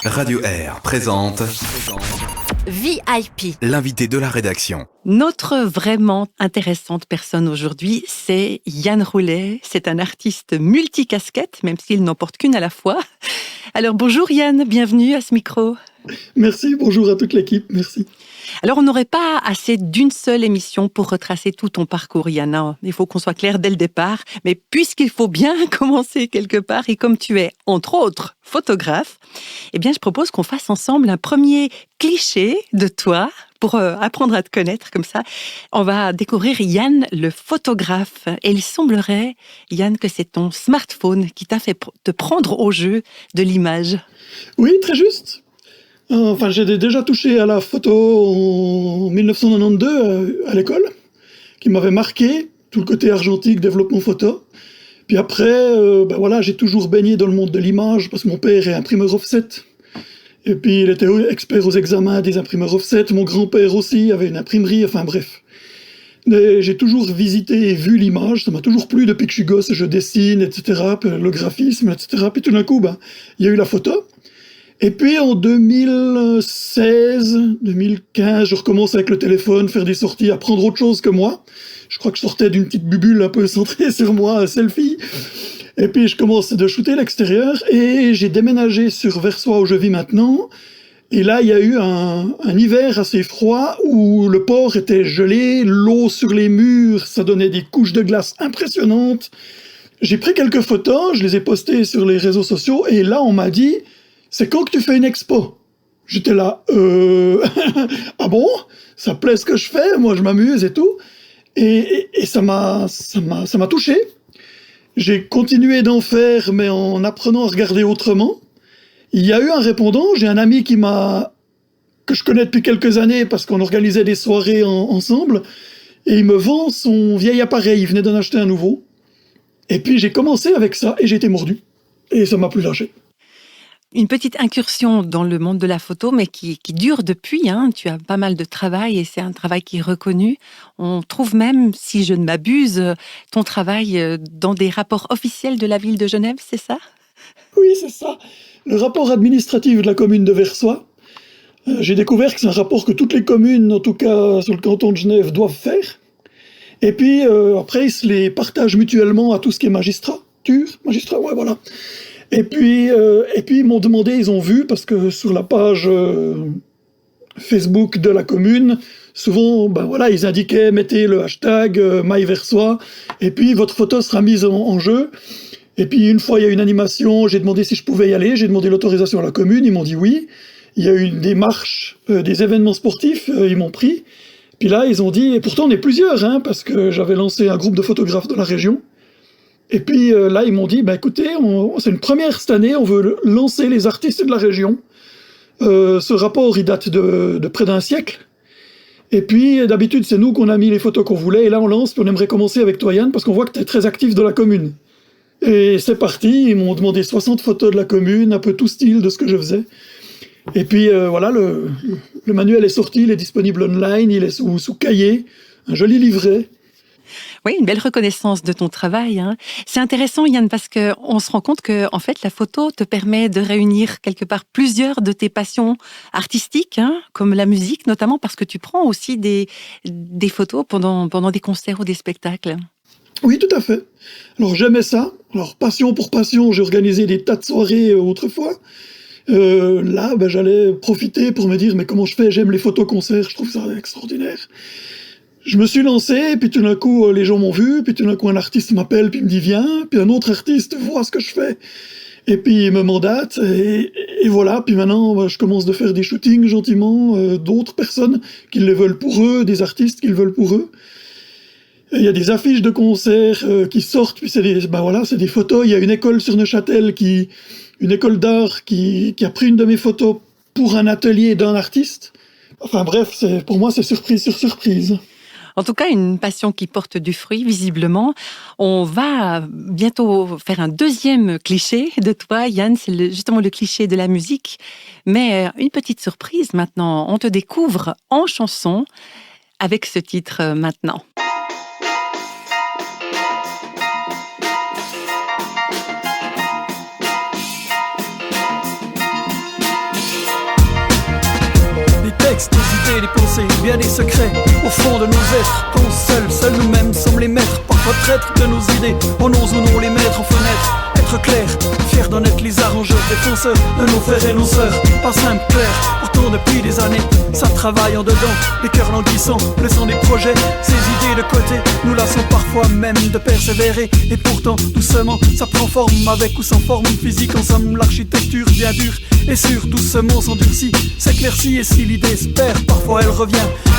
Radio Air présente VIP. l'invité de la rédaction. Notre vraiment intéressante personne aujourd'hui, c'est Yann Roulet. C'est un artiste multicasquette, même s'il n'en porte qu'une à la fois. Alors bonjour Yann, bienvenue à ce micro. Merci, bonjour à toute l'équipe, merci. Alors on n'aurait pas assez d'une seule émission pour retracer tout ton parcours Yann, hein. Il faut qu'on soit clair dès le départ, mais puisqu'il faut bien commencer quelque part, et comme tu es entre autres photographe, eh bien je propose qu'on fasse ensemble un premier cliché de toi pour apprendre à te connaître comme ça. On va découvrir Yann le photographe et il semblerait Yann que c'est ton smartphone qui t'a fait te prendre au jeu de l'image. Oui, très juste. Enfin, j'ai déjà touché à la photo en 1992 à l'école, qui m'avait marqué, tout le côté argentique, développement photo. Puis après, j'ai toujours baigné dans le monde de l'image, parce que mon père est imprimeur offset. Et puis il était expert aux examens des imprimeurs offset, mon grand-père aussi avait une imprimerie, enfin bref. Mais j'ai toujours visité et vu l'image, ça m'a toujours plu depuis que je suis gosse, je dessine, etc., puis le graphisme, etc. Puis tout d'un coup, il y a eu la photo. Et puis en 2016, 2015, je recommence avec le téléphone, faire des sorties, apprendre autre chose que moi. Je crois que je sortais d'une petite bulle un peu centrée sur moi, selfie. Et puis je commence de shooter l'extérieur et j'ai déménagé sur Versoix où je vis maintenant. Et là, il y a eu un hiver assez froid où le port était gelé, l'eau sur les murs, ça donnait des couches de glace impressionnantes. J'ai pris quelques photos, je les ai postées sur les réseaux sociaux et là, on m'a dit... C'est quand que tu fais une expo? J'étais là, ah bon? Ça plaît ce que je fais, moi je m'amuse et tout. Et ça m'a touché. J'ai continué d'en faire, mais en apprenant à regarder autrement. Il y a eu un répondant, j'ai un ami que je connais depuis quelques années parce qu'on organisait des soirées ensemble, et il me vend son vieil appareil, il venait d'en acheter un nouveau. Et puis j'ai commencé avec ça, et j'ai été mordu. Et ça m'a plus lâché. Une petite incursion dans le monde de la photo, mais qui dure depuis, hein. Tu as pas mal de travail et c'est un travail qui est reconnu. On trouve même, si je ne m'abuse, ton travail dans des rapports officiels de la ville de Genève, c'est ça? Oui, c'est ça. Le rapport administratif de la commune de Versoix. J'ai découvert que c'est un rapport que toutes les communes, en tout cas sur le canton de Genève, doivent faire. Et puis après, ils se les partagent mutuellement à tout ce qui est magistrat, ouais, voilà. Et puis ils m'ont demandé, ils ont vu, parce que sur la page Facebook de la commune, souvent, ils indiquaient, mettez le hashtag MyVersoix, et puis votre photo sera mise en jeu. Et puis une fois, il y a eu une animation, j'ai demandé si je pouvais y aller, j'ai demandé l'autorisation à la commune, ils m'ont dit oui. Il y a eu des marches, des événements sportifs, ils m'ont pris. Puis là, ils ont dit, et pourtant on est plusieurs, hein, parce que j'avais lancé un groupe de photographes dans la région. Et puis là, ils m'ont dit, écoutez, c'est une première cette année, on veut lancer les artistes de la région. Ce rapport, il date de près d'un siècle. Et puis, d'habitude, c'est nous qu'on a mis les photos qu'on voulait. Et là, on lance, puis on aimerait commencer avec toi, Yann, parce qu'on voit que tu es très actif dans la commune. Et c'est parti, ils m'ont demandé 60 photos de la commune, un peu tout style de ce que je faisais. Et puis, le manuel est sorti, il est disponible online, il est sous cahier, un joli livret. Oui, une belle reconnaissance de ton travail, hein. C'est intéressant, Yann, parce qu'on se rend compte que, en fait, la photo te permet de réunir quelque part plusieurs de tes passions artistiques, hein, comme la musique, notamment parce que tu prends aussi des photos pendant des concerts ou des spectacles. Oui, tout à fait. Alors, j'aimais ça. Alors, passion pour passion, j'ai organisé des tas de soirées autrefois. Là, j'allais profiter pour me dire, mais comment je fais? J'aime les photos-concerts, je trouve ça extraordinaire. Je me suis lancé, puis tout d'un coup, les gens m'ont vu, puis tout d'un coup, un artiste m'appelle, puis il me dit viens, puis un autre artiste voit ce que je fais, et puis il me mandate, et voilà, puis maintenant, je commence de faire des shootings gentiment, d'autres personnes qui le veulent pour eux, des artistes qui le veulent pour eux. Et il y a des affiches de concerts qui sortent, puis c'est des photos. Il y a une école sur Neuchâtel, une école d'art qui a pris une de mes photos pour un atelier d'un artiste. Enfin bref, pour moi, c'est surprise sur surprise. En tout cas, une passion qui porte du fruit, visiblement. On va bientôt faire un deuxième cliché de toi, Yann. C'est justement le cliché de la musique. Mais une petite surprise maintenant. On te découvre en chanson avec ce titre maintenant. idées, des pensées, bien des secrets au fond de nos êtres. Quand seuls nous-mêmes sommes les maîtres, parfois traîtres de nos idées. On ose ou non les mettre en fenêtre. Être clair, fier d'en être les arrangeurs, défenseurs de nos frères et nos sœurs. Pas simple, clair, pourtant depuis des années, ça travaille en dedans, les cœurs languissants, laissant des projets, ces idées de côté, nous lassons parfois même de persévérer. Et pourtant, doucement, ça prend forme, avec ou sans forme physique. En somme, l'architecture bien dure et sûre, doucement s'endurcit, s'éclaircit. Et si l'idée se perd, parfois elle revient,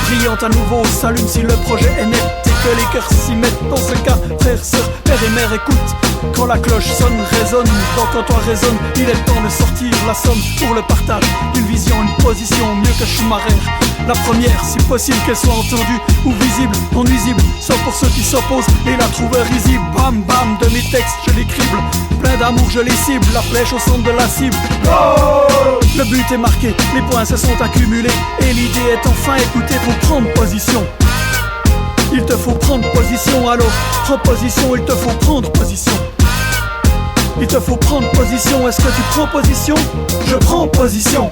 brillante à nouveau, s'allume si le projet est net et que les cœurs s'y mettent. Dans ce cas, frères, sœurs, père et mère, écoute. Quand la cloche sonne, résonne, quand toi résonne, il est temps de sortir la somme pour le partage d'une vision, une position mieux que Schumacher. La première, si possible qu'elle soit entendue ou visible, non nuisible, sauf pour ceux qui s'opposent et la trouvent risible. Bam bam, de mes textes je les crible, plein d'amour je les cible, la flèche au centre de la cible. Oh, le but est marqué, les points se sont accumulés et l'idée est enfin écoutée pour prendre position. Il te faut prendre position, alors prends position, il te faut prendre position. Il te faut prendre position, est-ce que tu prends position? Je prends position.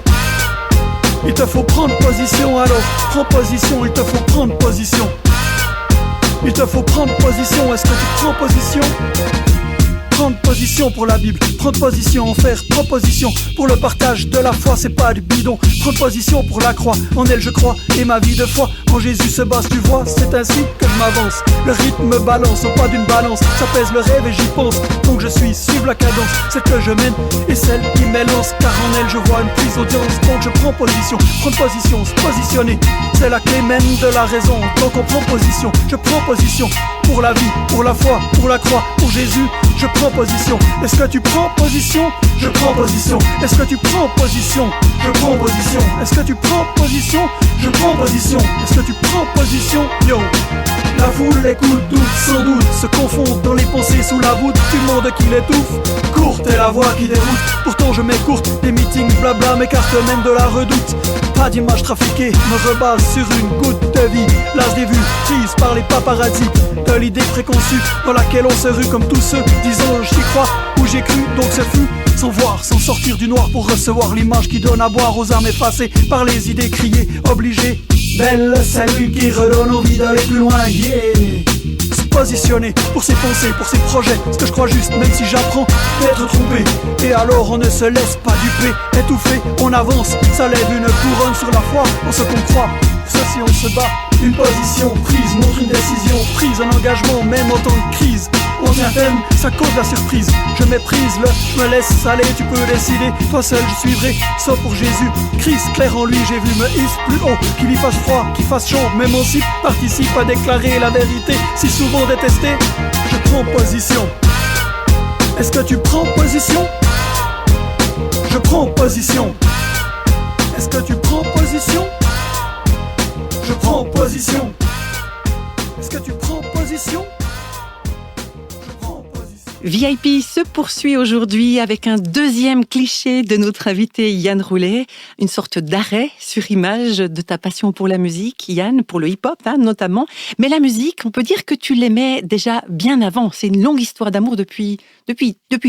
Il te faut prendre position, alors prends position, il te faut prendre position. Il te faut prendre position, est-ce que tu prends position? Prendre position pour la Bible, prendre position en faire proposition pour le partage de la foi, c'est pas du bidon. Prendre position pour la croix, en elle je crois, et ma vie de foi en Jésus se base, tu vois, c'est ainsi que je m'avance. Le rythme balance au pas d'une balance, ça pèse le rêve et j'y pense. Donc je suivre la cadence, celle que je mène et celle qui m'élance, car en elle je vois une prise d'audience. Donc je prends position, prendre position, se positionner, c'est la clé même de la raison. Donc on prend position, je prends position pour la vie, pour la foi, pour la croix, pour Jésus, je prends position. Est-ce que tu prends position? Je prends position. Est-ce que tu prends position? Je prends position. Est-ce que tu prends position? Je prends position. Est-ce que tu prends position? Yo, la foule écoute, doute sans doute, se confond dans les pensées sous la voûte du monde qui l'étouffe. Courte est la voix qui déroute, pourtant je m'écourte. Des meetings blabla m'écartent même de la redoute. Pas d'image trafiquée, me rebase sur une goutte de vie. Las des vues, prise par les paparazzis, de l'idée préconçue dans laquelle on se rue comme tous ceux disant j'y crois ou j'ai cru, donc ce fut sans voir, sans sortir du noir pour recevoir l'image qui donne à boire aux âmes effacées par les idées criées, obligées. Belle celle qui redonne envie d'aller plus loin, yeah. Se positionner pour ses pensées, pour ses projets, ce que je crois juste, même si j'apprends d'être trompé. Et alors on ne se laisse pas duper, étouffé, on avance, ça lève une couronne sur la foi, en ce qu'on croit, pour ceci on se bat. Une position prise montre une décision prise, un engagement même en temps de crise. On tient ferme, ça cause la surprise. Je méprise je me laisse aller, tu peux décider. Toi seul je suivrai, sauf pour Jésus Christ, clair en lui, j'ai vu me hisse plus haut. Qu'il y fasse froid, qu'il fasse chaud, même on s'y participe à déclarer la vérité. Si souvent détesté, je prends position. Est-ce que tu prends position? Je prends position. Est-ce que tu prends position? Je prends position. Est-ce que tu prends position? VIP se poursuit aujourd'hui avec un deuxième cliché de notre invité Yann Roulet, une sorte d'arrêt sur image de ta passion pour la musique, Yann, pour le hip-hop notamment. Mais la musique, on peut dire que tu l'aimais déjà bien avant. C'est une longue histoire d'amour depuis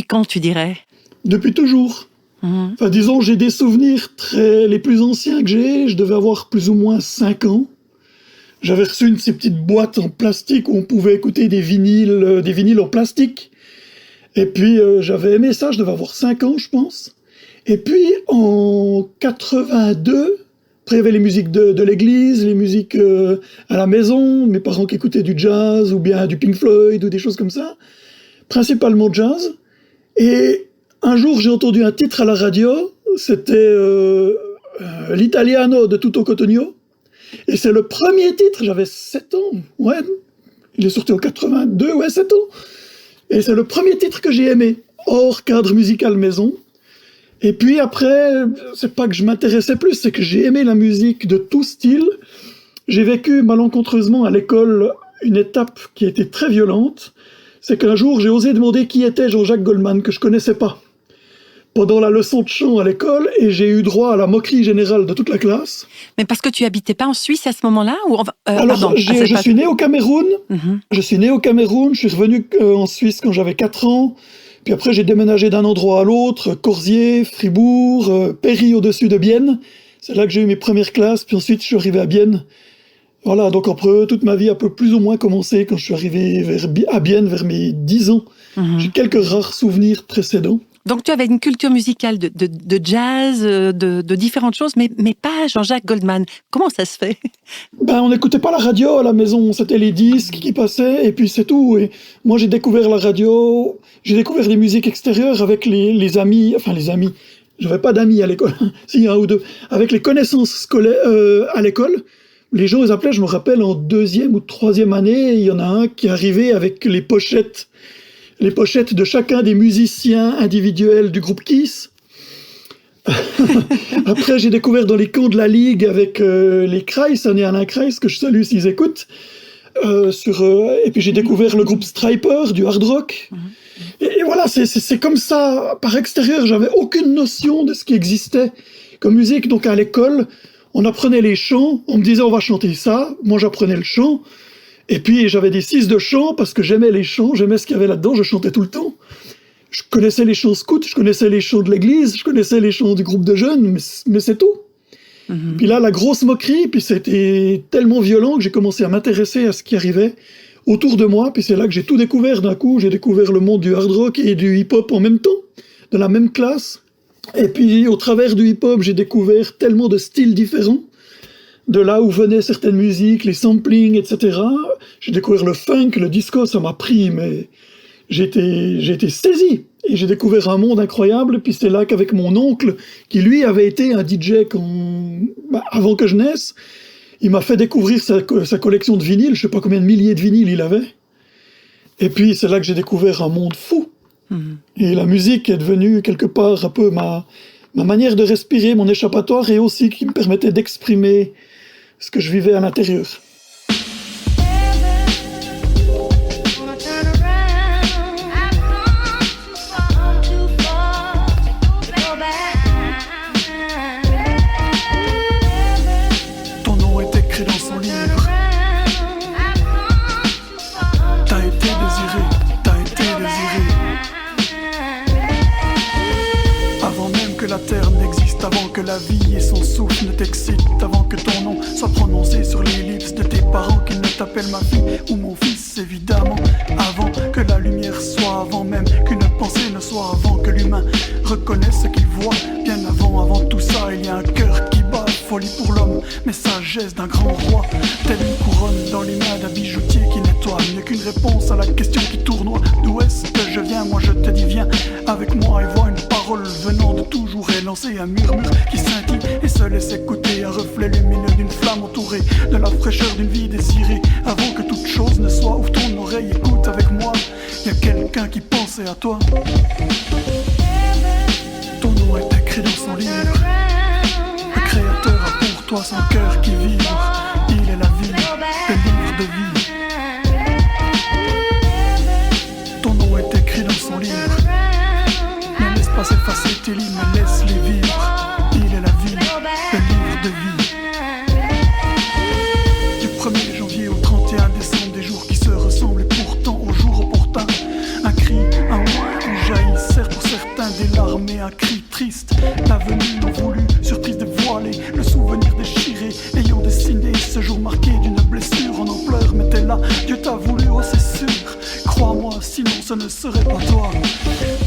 quand, tu dirais? Depuis toujours. Enfin, disons, j'ai des souvenirs les plus anciens que j'ai. Je devais avoir plus ou moins 5 ans. J'avais reçu une de ces petites boîtes en plastique où on pouvait écouter des vinyles en plastique. Et puis, j'avais aimé ça, je devais avoir 5 ans, je pense. Et puis, en 82, après, il y avait les musiques de l'église, les musiques à la maison, mes parents qui écoutaient du jazz, ou bien du Pink Floyd, ou des choses comme ça. Principalement jazz. Et un jour, j'ai entendu un titre à la radio, c'était l'Italiano de Tutto Cotugno. Et c'est le premier titre, j'avais 7 ans, ouais. Il est sorti en 82, ouais, 7 ans. Et c'est le premier titre que j'ai aimé, hors cadre musical maison. Et puis après, c'est pas que je m'intéressais plus, c'est que j'ai aimé la musique de tout style. J'ai vécu malencontreusement à l'école une étape qui a été très violente. C'est qu'un jour, j'ai osé demander qui était Jean-Jacques Goldman, que je connaissais pas, pendant la leçon de chant à l'école, et j'ai eu droit à la moquerie générale de toute la classe. Mais parce que tu habitais pas en Suisse à ce moment-là ou Alors, je suis né au Cameroun. Je suis né au Cameroun, je suis revenu en Suisse quand j'avais 4 ans. Puis après, j'ai déménagé d'un endroit à l'autre, Corsier, Fribourg, Péry au-dessus de Bienne. C'est là que j'ai eu mes premières classes, puis ensuite je suis arrivé à Bienne. Voilà, donc après, toute ma vie a plus ou moins commencé quand je suis arrivé à Bienne vers mes 10 ans. J'ai quelques rares souvenirs précédents. Donc tu avais une culture musicale de jazz, de différentes choses, mais pas Jean-Jacques Goldman. Comment ça se fait ? On n'écoutait pas la radio à la maison, c'était les disques qui passaient, et puis c'est tout. Et moi j'ai découvert la radio, j'ai découvert les musiques extérieures avec les amis, j'avais pas d'amis à l'école, si, un ou deux, avec les connaissances scolaires à l'école. Les gens les appelaient, je me rappelle, en 2e ou 3e année, il y en a un qui arrivait avec les pochettes de chacun des musiciens individuels du groupe Kiss. Après, j'ai découvert dans les camps de la Ligue avec les Kreis, Anne et Alain Kreis, que je salue s'ils écoutent. Et puis j'ai découvert le groupe Stryper, du hard rock. Et voilà, c'est comme ça, par extérieur, j'avais aucune notion de ce qui existait comme musique. Donc à l'école, on apprenait les chants, on me disait on va chanter ça, moi j'apprenais le chant. Et puis j'avais des 6 de chant parce que j'aimais les chants, j'aimais ce qu'il y avait là-dedans, je chantais tout le temps. Je connaissais les chants scouts, je connaissais les chants de l'église, je connaissais les chants du groupe de jeunes, mais c'est tout. Puis là, la grosse moquerie, puis c'était tellement violent que j'ai commencé à m'intéresser à ce qui arrivait autour de moi, puis c'est là que j'ai tout découvert d'un coup. J'ai découvert le monde du hard rock et du hip-hop en même temps, dans la même classe. Et puis au travers du hip-hop, j'ai découvert tellement de styles différents, de là où venaient certaines musiques, les samplings, etc. J'ai découvert le funk, le disco, ça m'a pris, mais j'ai été saisi. Et j'ai découvert un monde incroyable, puis c'est là qu'avec mon oncle, qui lui avait été un DJ avant que je naisse, il m'a fait découvrir sa collection de vinyles, je sais pas combien de milliers de vinyles il avait. Et puis c'est là que j'ai découvert un monde fou. Et la musique est devenue quelque part un peu ma manière de respirer, mon échappatoire, et aussi qui me permettait d'exprimer ce que je vivais à l'intérieur. Que la vie et son souffle ne t'excitent, avant que ton nom soit prononcé sur les lips de tes parents, qu'ils ne t'appellent ma fille ou mon fils, évidemment. Avant que la lumière soit, avant même qu'une pensée ne soit, avant que l'humain reconnaisse ce qu'il voit. Bien avant tout ça, il y a un cœur qui bat, folie pour l'homme, mais sagesse d'un grand roi. Telle une couronne dans les mains d'un bijoutier qui nettoie, mieux qu'une réponse à la question qui tournoie. D'où est-ce que je viens? Moi je te dis viens avec moi et vois une parole venant de toujours et lancer un murmure qui scintille et se laisse écouter, un reflet lumineux d'une flamme entourée de la fraîcheur d'une vie désirée. Avant que toute chose ne soit, ouvre ton oreille, écoute avec moi, y a quelqu'un qui pensait à toi. Ton nom est écrit dans son livre, le créateur a pour toi son cœur qui vibre. Il est la vie, le livre de vie. Ton nom est écrit dans son livre, ne laisse pas s'effacer tes lignes, mais laisse-les vivre. Il est la vie, le livre de vie. Du 1er janvier au 31 décembre, des jours qui se ressemblent et pourtant au jour opportun. Un cri, un ouin qui jaillissèrent pour certains des larmes et un cri triste. L'avenue non voulue, surprise dévoilée, le souvenir déchiré, ayant dessiné ce jour marqué d'une blessure en ampleur. Mais t'es là, Dieu t'a voulu, oh c'est sûr. Crois-moi, sinon ce ne serait pas toi.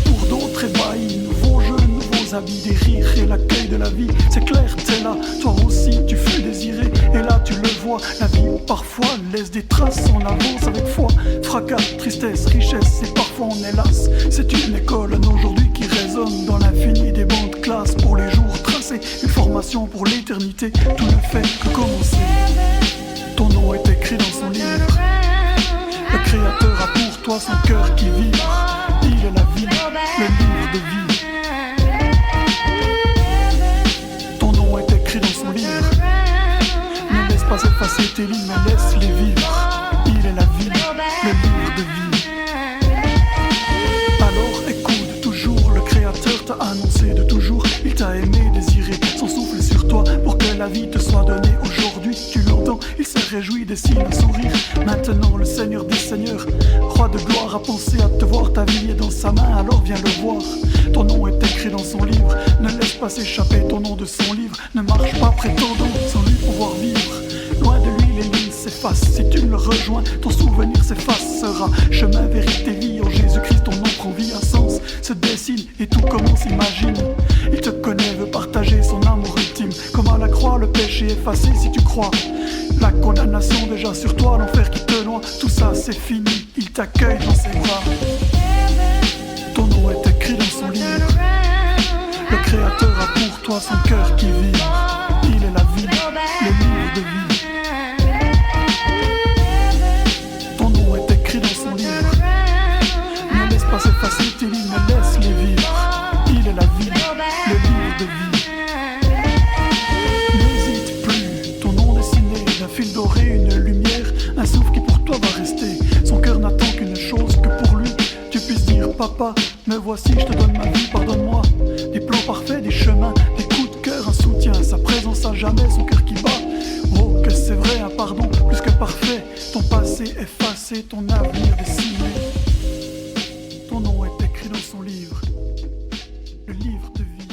Pour d'autres ébahis, nouveaux jeux, nouveaux habits, des rires et l'accueil de la vie. C'est clair, t'es là, toi aussi tu fus désiré. Et là tu le vois, la vie parfois laisse des traces. On avance avec foi, fracas, tristesse, richesse. Et parfois on est las. C'est une école d'aujourd'hui qui résonne dans l'infini des bancs de classe. Pour les jours tracés, une formation pour l'éternité. Tout ne fait que commencer. Ton nom est écrit dans son livre, le créateur a pour toi son cœur qui vibre. Il est la vie, le livre de vie. Ton nom est écrit dans son livre, ne laisse pas effacer tes lignes, mais laisse-les vivre. Il est la vie, le livre de vie. Alors écoute toujours, le créateur t'a annoncé de toujours. Il t'a aimé, désiré, son souffle sur toi pour que la vie te soit donnée aujourd'hui. Tu l'entends, il s'est réjouis, dessine un sourire. Maintenant le Seigneur des Seigneurs, roi de gloire, a pensé à te voir, ta vie est dans sa main, alors viens le voir. Ton nom est écrit dans son livre, ne laisse pas s'échapper ton nom de son livre. Ne marche pas prétendant sans lui pouvoir vivre. Loin de lui les lignes s'effacent, si tu le rejoins, ton souvenir s'effacera. Chemin, vérité, vie, en Jésus-Christ ton nom prend vie, un sens se dessine et tout commence, imagine. Il te connaît, veut partager son amour ultime. Comme à la croix, le péché effacé si tu crois. La condamnation déjà sur toi, l'enfer qui te noie. Tout ça c'est fini, il t'accueille dans ses bras. Ton nom est écrit dans son livre. Le Créateur a pour toi son cœur qui vibre. Il est la vie, le livre de vie. Ton nom est écrit dans son livre. Ne laisse pas s'effacer tes lignes, mais laisse-les vivre. Il est la vie, le livre de vie. N'hésite plus, ton nom dessiné d'un fil doré, une lumière, un souffle qui pour toi va rester. Son cœur n'attend qu'une chose, que pour lui tu puisses dire papa, me voici, je te donne ma vie, pardonne-moi. Des plans parfaits, des chemins, des coups de cœur, un soutien, sa présence à jamais, son cœur qui bat. Oh que c'est vrai, un pardon plus que parfait. Ton passé effacé, ton avenir dessiné. Ton nom est écrit dans son livre, le livre de vie.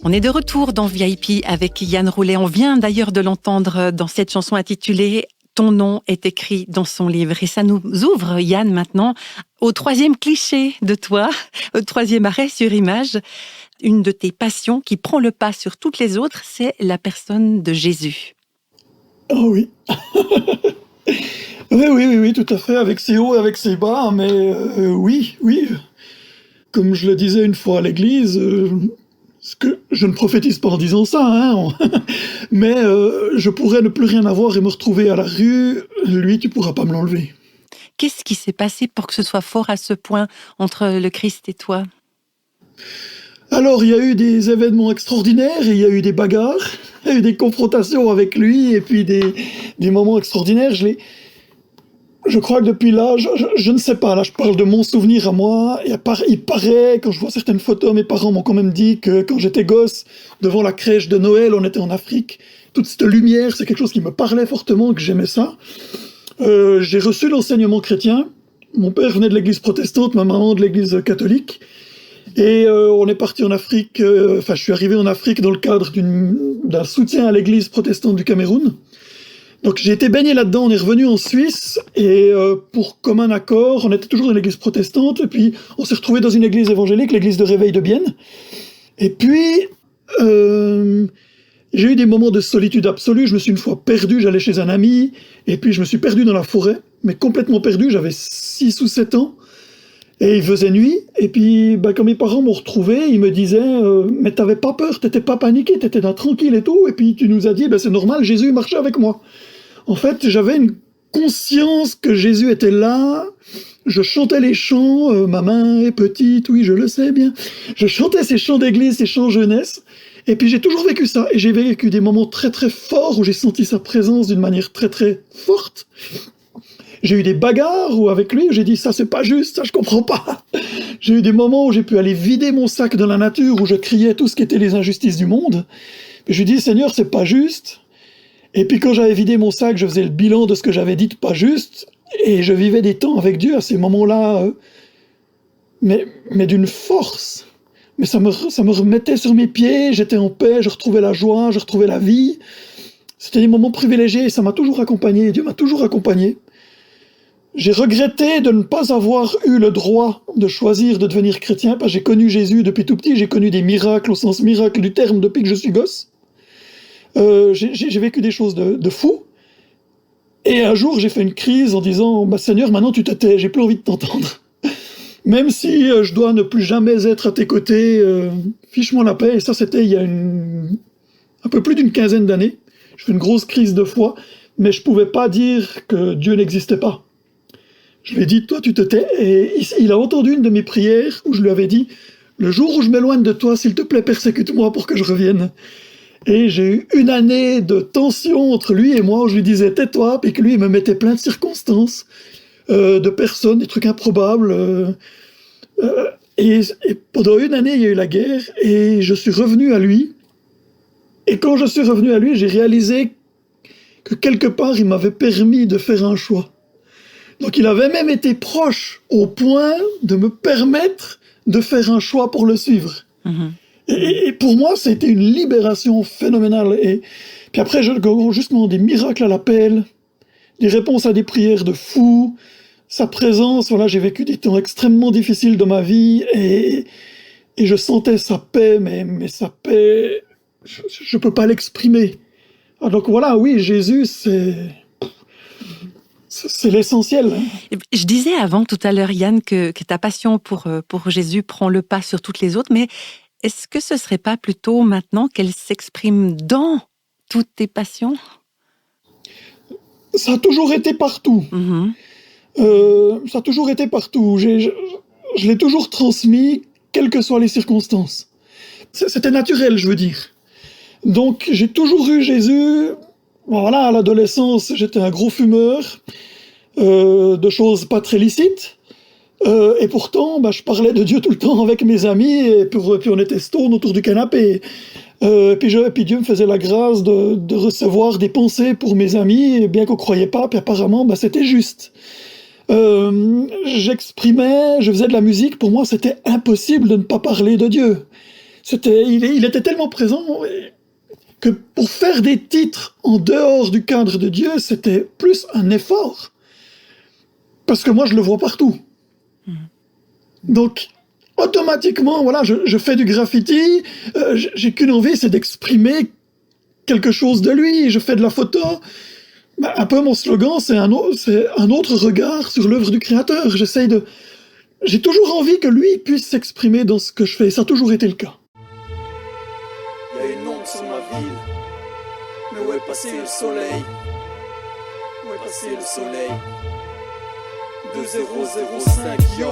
On est de retour dans VIP avec Yann Roulet. On vient d'ailleurs de l'entendre dans cette chanson intitulée « Ton nom est écrit dans son livre ». Et ça nous ouvre, Yann, maintenant, au troisième cliché de toi, au troisième arrêt sur image. Une de tes passions qui prend le pas sur toutes les autres, c'est la personne de Jésus. Oh oui. oui, tout à fait, avec ses hauts et avec ses bas, mais oui. Comme je le disais une fois à l'église, ce que je ne prophétise pas en disant ça, hein, mais je pourrais ne plus rien avoir et me retrouver à la rue, lui, tu pourras pas me l'enlever. Qu'est-ce qui s'est passé pour que ce soit fort à ce point entre le Christ et toi ? Alors, il y a eu des événements extraordinaires, et il y a eu des bagarres, il y a eu des confrontations avec lui, et puis des moments extraordinaires. Je crois que depuis là, je ne sais pas, là je parle de mon souvenir à moi, et il paraît, quand je vois certaines photos, mes parents m'ont quand même dit que quand j'étais gosse, devant la crèche de Noël, on était en Afrique, toute cette lumière, c'est quelque chose qui me parlait fortement, que j'aimais ça. J'ai reçu l'enseignement chrétien, mon père venait de l'église protestante, ma maman de l'église catholique, et on est parti en Afrique, je suis arrivé en Afrique dans le cadre d'un soutien à l'église protestante du Cameroun. Donc j'ai été baigné là-dedans, on est revenu en Suisse, et pour commun accord, on était toujours dans l'église protestante, et puis on s'est retrouvé dans une église évangélique, l'église de Réveil de Bienne. Et puis, j'ai eu des moments de solitude absolue, je me suis une fois perdu, j'allais chez un ami, et puis je me suis perdu dans la forêt, mais complètement perdu, j'avais 6 ou 7 ans, et il faisait nuit, et puis quand mes parents m'ont retrouvé, ils me disaient « Mais t'avais pas peur, t'étais pas paniqué, t'étais là tranquille et tout », et puis tu nous as dit « C'est normal, Jésus marchait avec moi ». En fait, j'avais une conscience que Jésus était là, je chantais les chants, ma main est petite, oui je le sais bien, je chantais ces chants d'église, ces chants jeunesse, et puis j'ai toujours vécu ça, et j'ai vécu des moments très très forts où j'ai senti sa présence d'une manière très très forte. J'ai eu des bagarres où avec lui, j'ai dit ça c'est pas juste, ça je comprends pas. J'ai eu des moments où j'ai pu aller vider mon sac dans la nature, où je criais tout ce qui était les injustices du monde. Et je lui dis Seigneur c'est pas juste. Et puis quand j'avais vidé mon sac, je faisais le bilan de ce que j'avais dit de pas juste, et je vivais des temps avec Dieu à ces moments-là, mais d'une force. Mais ça me remettait sur mes pieds, j'étais en paix, je retrouvais la joie, je retrouvais la vie. C'était des moments privilégiés et ça m'a toujours accompagné, Dieu m'a toujours accompagné. J'ai regretté de ne pas avoir eu le droit de choisir de devenir chrétien, parce que j'ai connu Jésus depuis tout petit, j'ai connu des miracles au sens miracle du terme depuis que je suis gosse. J'ai vécu des choses de fou. Et un jour, j'ai fait une crise en disant Seigneur, maintenant tu te tais, j'ai plus envie de t'entendre. Même si je dois ne plus jamais être à tes côtés, fiche-moi la paix. Et ça, c'était il y a un peu plus d'une quinzaine d'années. Je fais une grosse crise de foi, mais je pouvais pas dire que Dieu n'existait pas. Je lui ai dit, toi tu te tais, et il a entendu une de mes prières où je lui avais dit, le jour où je m'éloigne de toi, s'il te plaît, persécute-moi pour que je revienne. Et j'ai eu une année de tension entre lui et moi où je lui disais, tais-toi, puis que lui il me mettait plein de circonstances, de personnes, des trucs improbables. Et pendant une année, il y a eu la guerre, et je suis revenu à lui. Et quand je suis revenu à lui, j'ai réalisé que quelque part il m'avait permis de faire un choix. Donc il avait même été proche au point de me permettre de faire un choix pour le suivre. Et pour moi, c'était une libération phénoménale. Et puis après, justement, des miracles à l'appel, des réponses à des prières de fous, sa présence. Voilà, j'ai vécu des temps extrêmement difficiles de ma vie et je sentais sa paix, mais sa paix, je peux pas l'exprimer. Ah, donc voilà, oui, Jésus, c'est l'essentiel. Je disais avant, tout à l'heure, Yann, que ta passion pour Jésus prend le pas sur toutes les autres, mais est-ce que ce serait pas plutôt maintenant qu'elle s'exprime dans toutes tes passions? Ça a toujours été partout. Ça a toujours été partout. Je l'ai toujours transmis, quelles que soient les circonstances. C'était naturel, je veux dire. Donc, j'ai toujours eu Jésus. Voilà, à l'adolescence, j'étais un gros fumeur de choses pas très licites. Et pourtant, je parlais de Dieu tout le temps avec mes amis, et puis on était stone autour du canapé. Et puis Dieu me faisait la grâce de recevoir des pensées pour mes amis, bien qu'on ne croyait pas, puis apparemment, c'était juste. J'exprimais, je faisais de la musique, pour moi c'était impossible de ne pas parler de Dieu. Il était tellement présent que pour faire des titres en dehors du cadre de Dieu, c'était plus un effort. Parce que moi je le vois partout. Donc, automatiquement, voilà, je fais du graffiti, j'ai qu'une envie, c'est d'exprimer quelque chose de lui, je fais de la photo. Un peu mon slogan, c'est un autre regard sur l'œuvre du Créateur. J'ai toujours envie que lui puisse s'exprimer dans ce que je fais, et ça a toujours été le cas. Il y a une ombre sur ma ville, mais où est passé le soleil? Où est passé le soleil? 2005, yo.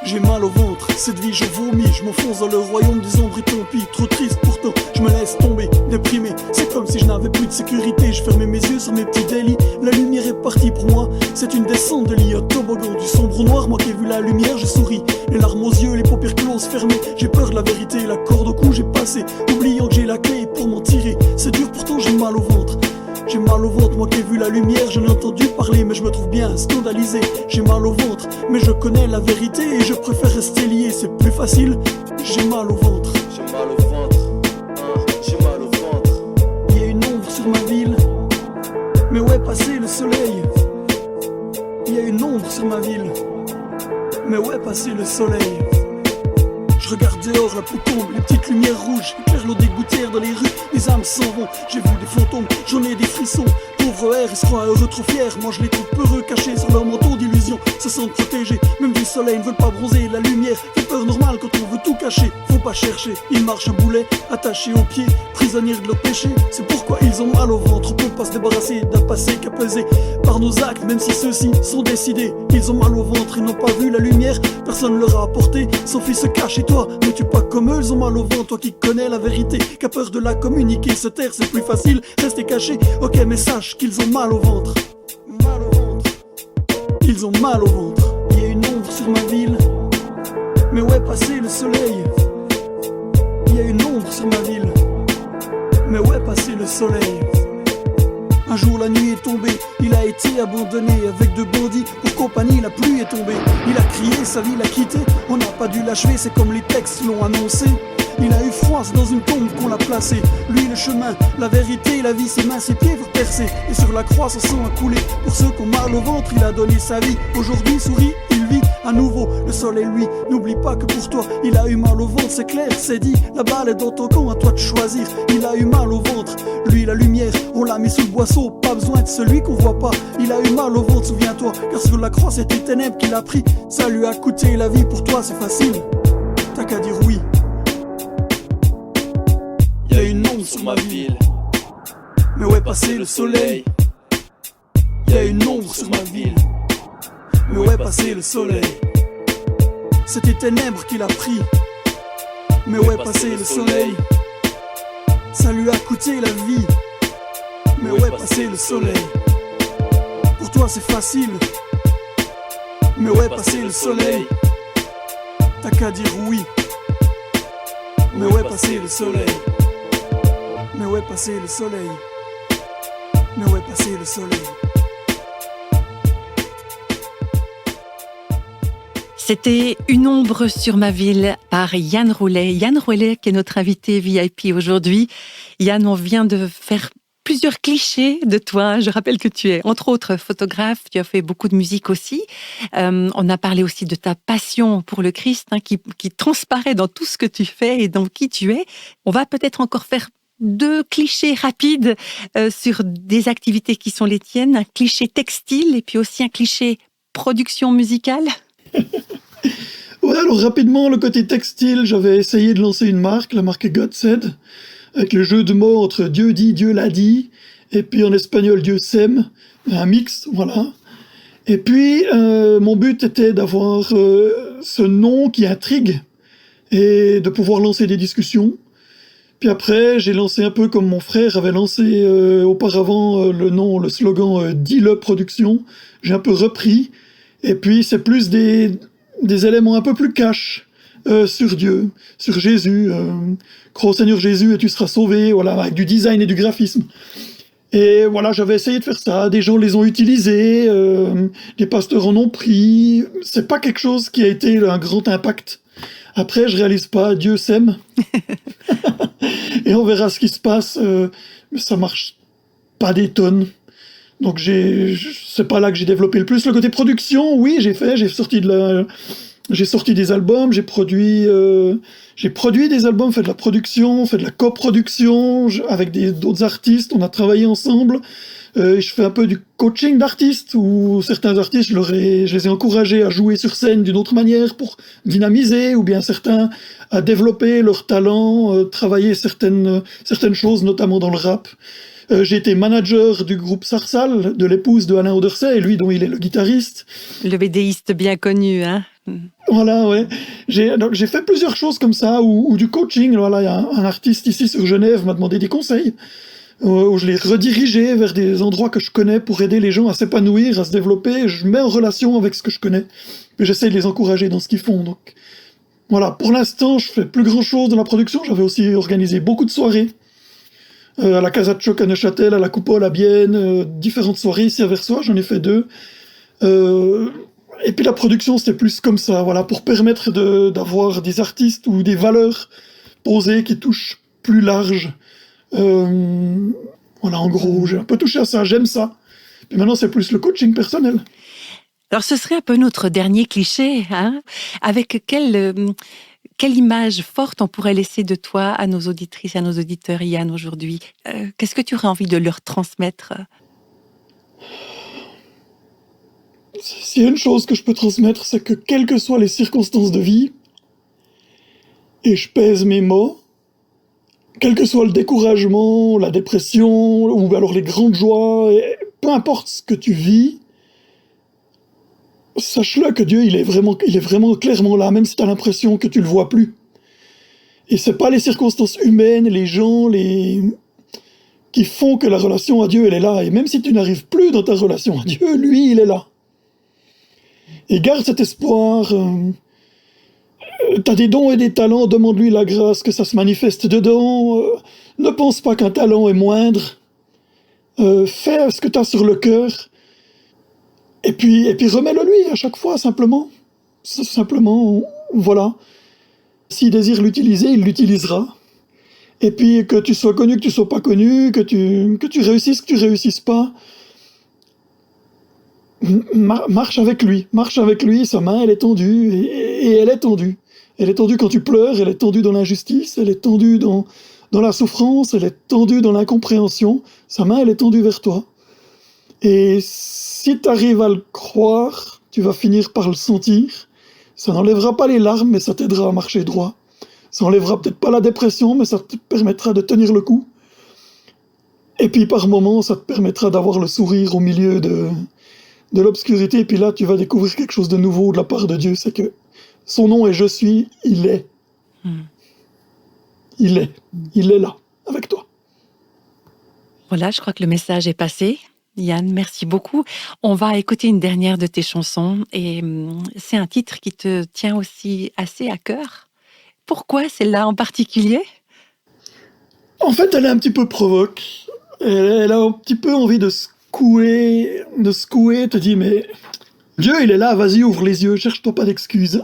J'ai mal au ventre, cette vie je vomis, je m'enfonce dans le royaume des ombres et tant pis, trop triste pourtant, je me laisse tomber, déprimé, c'est comme si je n'avais plus de sécurité, je fermais mes yeux sur mes petits délits, la lumière est partie pour moi, c'est une descente de lit, un toboggan du sombre au noir, moi qui ai vu la lumière, je souris, les larmes aux yeux, les paupières closes, fermées, j'ai peur de la vérité, la corde au cou j'ai passé, oubliant que j'ai la clé pour m'en tirer, c'est dur pourtant j'ai mal au ventre. J'ai mal au ventre, moi qui ai vu la lumière, j'en ai entendu parler, mais je me trouve bien scandalisé. J'ai mal au ventre, mais je connais la vérité et je préfère rester lié, c'est plus facile. J'ai mal au ventre. J'ai mal au ventre, j'ai mal au ventre. Il y a une ombre sur ma ville, mais où est passé le soleil? Il y a une ombre sur ma ville, mais où est passé le soleil? Je regarde dehors, la peau tombe, les petites lumières rouges éclairent l'eau des gouttières dans les rues, les âmes s'en vont, j'ai vu des fantômes, j'en ai des frissons. Pauvre air, ils se croient heureux, trop fiers, moi je les trouve peureux, cachés sur leur manteau d'illusion, se sentent protégés, même du soleil, ne veulent pas bronzer, la lumière fait peur normale quand on veut tout cacher, faut pas chercher, ils marchent un boulet, attachés aux pieds, prisonniers de leur péché, c'est pourquoi ils ont mal au ventre, on peut pas se débarrasser d'un passé qu'apaisé par nos actes, même si ceux-ci sont décidés, ils ont mal au ventre, ils n'ont pas vu la lumière, personne leur a apporté, son fils se cache et toi, ne tue pas comme eux, ils ont mal au ventre, toi qui connais la vérité, qui a peur de la communiquer, se taire c'est plus facile, rester caché, ok mais sache qu'ils ont mal au ventre, mal au ventre, ils ont mal au ventre, il y a une ombre sur ma ville, mais où est passé le soleil? Il y a une ombre sur ma ville, mais où est passé le soleil? Un jour la nuit est tombée, il a été abandonné avec deux bandits pour compagnie, la pluie est tombée. Il a crié, sa vie l'a quitté, on n'a pas dû l'achever, c'est comme les textes l'ont annoncé. Il a eu froid, c'est dans une tombe qu'on l'a placé. Lui le chemin, la vérité, la vie, ses mains, ses pieds vont percer. Et sur la croix son sang a coulé, pour ceux qui ont mal au ventre, il a donné sa vie. Aujourd'hui sourit, il vit à nouveau, le soleil lui, n'oublie pas que pour toi, il a eu mal au ventre, c'est clair, c'est dit. La balle est dans ton camp, à toi de choisir, il a eu mal au ventre. Lui la lumière, on l'a mis sous le boisseau, pas besoin de celui qu'on voit pas. Il a eu mal au ventre, souviens-toi, car sur la croix c'était ténèbres qu'il a pris. Ça lui a coûté la vie, pour toi c'est facile, t'as qu'à dire oui. Il y a une ombre sur ma ville, mais où est passé le soleil? Il y a une ombre sur ma ville, mais où est passé le soleil? C'était ténèbres qu'il a pris, mais où est passé le soleil? Ça lui a coûté la vie, mais où est passé le soleil? Pour toi c'est facile, mais où est passé le soleil? T'as qu'à dire oui, mais où est passé le soleil? Mais où est passé le soleil? Mais où est passé le soleil? C'était Une ombre sur ma ville par Yann Roulet. Yann Roulet qui est notre invité VIP aujourd'hui. Yann, on vient de faire plusieurs clichés de toi. Je rappelle que tu es, entre autres, photographe. Tu as fait beaucoup de musique aussi. On a parlé aussi de ta passion pour le Christ, qui transparaît dans tout ce que tu fais et dans qui tu es. On va peut-être encore faire 2 clichés rapides sur des activités qui sont les tiennes. Un cliché textile et puis aussi un cliché production musicale. Ouais, alors rapidement, le côté textile, j'avais essayé de lancer une marque, la marque God Said, avec le jeu de mots entre Dieu dit, Dieu l'a dit, et puis en espagnol Dieu s'aime, un mix, voilà. Et puis, mon but était d'avoir ce nom qui intrigue et de pouvoir lancer des discussions. Puis après, j'ai lancé un peu comme mon frère avait lancé auparavant le slogan Dis-le Production. J'ai un peu repris. Et puis, c'est plus des éléments un peu plus cash sur Dieu, sur Jésus. Crois au Seigneur Jésus et tu seras sauvé, voilà, avec du design et du graphisme. Et voilà, j'avais essayé de faire ça. Des gens les ont utilisés, des pasteurs en ont pris. C'est pas quelque chose qui a été un grand impact. Après, je réalise pas, Dieu s'aime. Et on verra ce qui se passe. Mais ça marche pas des tonnes. Donc c'est pas là que j'ai développé le plus. Le côté production, oui, j'ai sorti des albums, j'ai produit des albums, fait de la production, fait de la coproduction avec d'autres artistes, on a travaillé ensemble. Je fais un peu du coaching d'artistes, où certains artistes, je les ai encouragés à jouer sur scène d'une autre manière pour dynamiser, ou bien certains à développer leur talent, travailler certaines choses, notamment dans le rap. J'ai été manager du groupe Sarsal, de l'épouse de Alain Audersay, et lui dont il est le guitariste. Le BDiste bien connu, hein. Voilà, ouais. J'ai fait plusieurs choses comme ça, ou du coaching. Voilà, il y a un artiste ici sur Genève m'a demandé des conseils, où je l'ai redirigé vers des endroits que je connais pour aider les gens à s'épanouir, à se développer. Je mets en relation avec ce que je connais, et j'essaie de les encourager dans ce qu'ils font. Donc voilà, pour l'instant, je fais plus grand chose dans la production. J'avais aussi organisé beaucoup de soirées. À la Casa de Choc à Neuchâtel, à la Coupole à Bienne, différentes soirées ici à Versoix, j'en ai fait 2. Et puis la production, c'était plus comme ça, voilà, pour permettre d'avoir des artistes ou des valeurs posées qui touchent plus large. Voilà, en gros, j'ai un peu touché à ça, j'aime ça. Puis maintenant, c'est plus le coaching personnel. Alors, ce serait un peu notre dernier cliché, hein. Avec quelle image forte on pourrait laisser de toi à nos auditrices, à nos auditeurs, Yann, aujourd'hui? Qu'est-ce que tu aurais envie de leur transmettre? S'il y a une chose que je peux transmettre, c'est que quelles que soient les circonstances de vie, et je pèse mes mots, quel que soit le découragement, la dépression, ou alors les grandes joies, peu importe ce que tu vis, sache-le que Dieu, il est vraiment clairement là, même si tu as l'impression que tu le vois plus. Et c'est pas les circonstances humaines, les gens, qui font que la relation à Dieu, elle est là. Et même si tu n'arrives plus dans ta relation à Dieu, lui, il est là. Et garde cet espoir. T'as des dons et des talents, demande-lui la grâce que ça se manifeste dedans. Ne pense pas qu'un talent est moindre. Fais ce que t'as sur le cœur. Et puis remets-le lui à chaque fois, simplement. Simplement, voilà. S'il désire l'utiliser, il l'utilisera. Et puis que tu sois connu, que tu sois pas connu, que tu réussisses, que tu réussisses pas, marche avec lui, sa main elle est tendue, et elle est tendue. Elle est tendue quand tu pleures, elle est tendue dans l'injustice, elle est tendue dans la souffrance, elle est tendue dans l'incompréhension, sa main elle est tendue vers toi. Et si tu arrives à le croire, tu vas finir par le sentir. Ça n'enlèvera pas les larmes, mais ça t'aidera à marcher droit. Ça enlèvera peut-être pas la dépression, mais ça te permettra de tenir le coup. Et puis par moments, ça te permettra d'avoir le sourire au milieu de l'obscurité. Et puis là, tu vas découvrir quelque chose de nouveau de la part de Dieu. C'est que son nom est « Je suis », il est. Il est là, avec toi. Voilà, je crois que le message est passé. Yann, merci beaucoup. On va écouter une dernière de tes chansons et c'est un titre qui te tient aussi assez à cœur. Pourquoi celle-là en particulier? En fait, elle est un petit peu provoque. Elle a un petit peu envie de secouer, te dit, mais Dieu, il est là, vas-y, ouvre les yeux, cherche-toi pas d'excuses.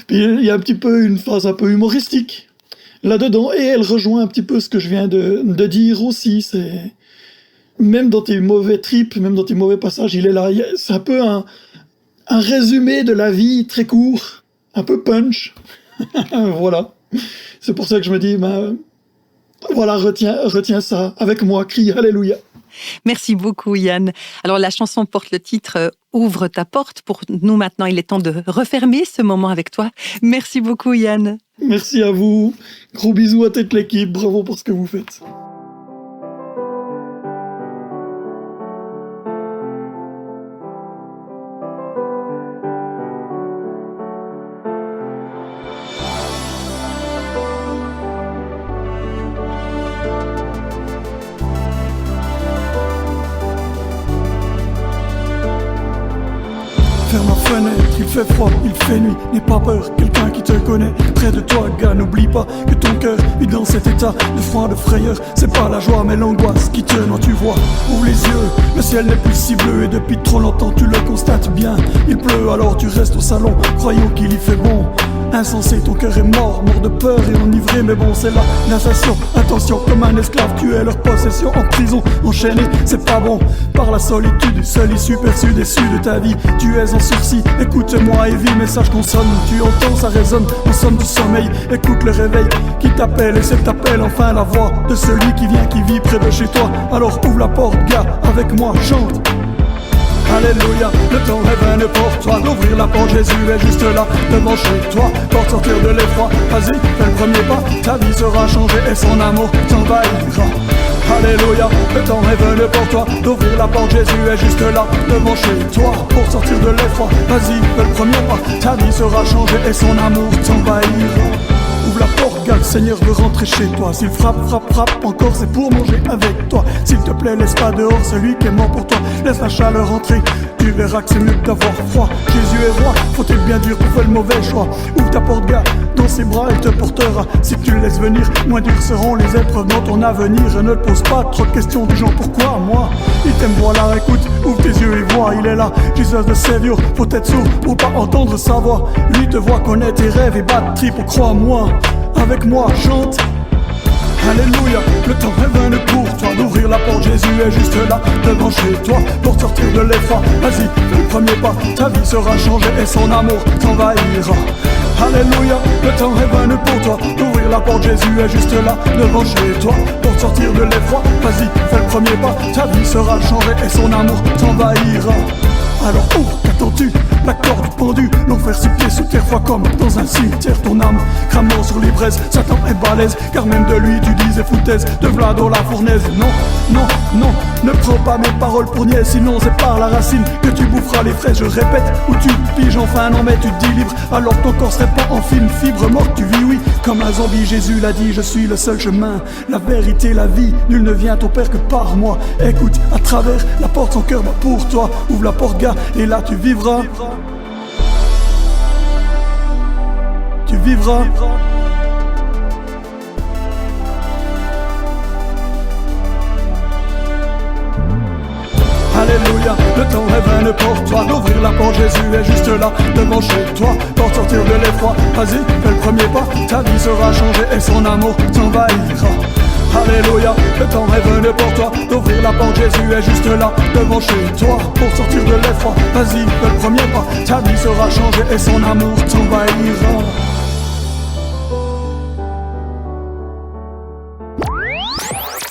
Puis il y a un petit peu une phase un peu humoristique là-dedans, et elle rejoint un petit peu ce que je viens de dire aussi, c'est... Même dans tes mauvais trips, même dans tes mauvais passages, il est là. C'est un peu un résumé de la vie très court, un peu punch. Voilà. C'est pour ça que je me dis, voilà, retiens ça avec moi, crie Alléluia. Merci beaucoup, Yann. Alors, la chanson porte le titre « Ouvre ta porte ». Pour nous, maintenant, il est temps de refermer ce moment avec toi. Merci beaucoup, Yann. Merci à vous. Gros bisous à toute l'équipe. Bravo pour ce que vous faites. Ferme la fenêtre, il fait froid, il fait nuit, n'aie pas peur, quelqu'un qui te connaît près de toi, gars, n'oublie pas que ton cœur vit dans cet état de froid, de frayeur. C'est pas la joie mais l'angoisse qui te noie, tu vois. Ouvre les yeux, le ciel n'est plus si bleu et depuis trop longtemps tu le constates bien. Il pleut alors tu restes au salon, croyant qu'il y fait bon. Insensé, ton cœur est mort de peur et enivré, mais bon c'est là l'inflation. Attention, comme un esclave, tu es leur possession, en prison, enchaîné, c'est pas bon. Par la solitude, seule issue perçue, déçue de ta vie, tu es en sursis. Écoute-moi et vis, message qu'on sonne, tu entends, ça résonne, en somme du sommeil. Écoute le réveil qui t'appelle et c'est t'appelle enfin la voix de celui qui vient, qui vit près de chez toi. Alors ouvre la porte, gars, avec moi, chante. Alléluia, le temps est venu pour toi d'ouvrir la porte, Jésus est juste là, devant chez toi, pour sortir de l'effroi. Vas-y, fais le premier pas, ta vie sera changée et son amour t'envahira. Alléluia, le temps est venu pour toi d'ouvrir la porte, Jésus est juste là, devant chez toi, pour sortir de l'effroi. Vas-y, fais le premier pas, ta vie sera changée et son amour t'envahira. Ouvre la porte, gars, le Seigneur veut rentrer chez toi. S'il frappe encore, c'est pour manger avec toi. S'il te plaît, laisse pas dehors celui qui est mort pour toi. Laisse la chaleur entrer, tu verras que c'est mieux que d'avoir froid. Jésus est roi, faut-il bien dire qu'on fait le mauvais choix. Ouvre ta porte, gars, dans ses bras il te portera. Si tu le laisses venir, moins durs seront les épreuves dans ton avenir. Et ne te pose pas trop de questions du genre pourquoi moi. Il t'aime, voilà, écoute, ouvre tes yeux et vois, il est là. Jesus the Savior, faut être sourd pour pas entendre sa voix. Lui te voit connaître tes rêves et bat trip, crois-moi. Avec moi, chante. Alléluia, le temps est venu pour toi d'ouvrir la porte, Jésus est juste là, devant chez toi, pour sortir de l'effroi. Vas-y, fais le premier pas, ta vie sera changée et son amour t'envahira. Alléluia, le temps est venu pour toi d'ouvrir la porte, Jésus est juste là, devant chez toi, pour sortir de l'effroi. Vas-y, fais le premier pas, ta vie sera changée et son amour t'envahira. Alors ouvre, qu'attends-tu? La corde pendue, l'enfer sous pied, sous terre, froid comme dans un cimetière. Ton âme cramant sur les braises, Satan est balèze, car même de lui tu disais foutaise, de v'là dans la fournaise. Non, non, non, ne prends pas mes paroles pour niais, sinon c'est par la racine que tu boufferas les fraises. Je répète, où tu piges enfin, non mais tu te dis libre, alors ton corps serait pas en fine fibre morte, tu vis oui, comme un zombie. Jésus l'a dit, je suis le seul chemin, la vérité, la vie, nul ne vient au Père que par moi. Écoute, à travers la porte, son cœur bat pour toi, ouvre la porte, gars, et là tu vivras. Tu vivras. Alléluia, le temps est venu pour toi d'ouvrir la porte, Jésus est juste là, devant chez toi, pour sortir de l'effroi. Vas-y, fais le premier pas, ta vie sera changée et son amour t'envahira. Alléluia, le temps est venu pour toi d'ouvrir la porte, Jésus est juste là, devant chez toi, pour sortir de l'effroi. Vas-y, fais le premier pas, ta vie sera changée et son amour t'envahira.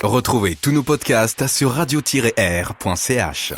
Retrouvez tous nos podcasts sur radio-r.ch.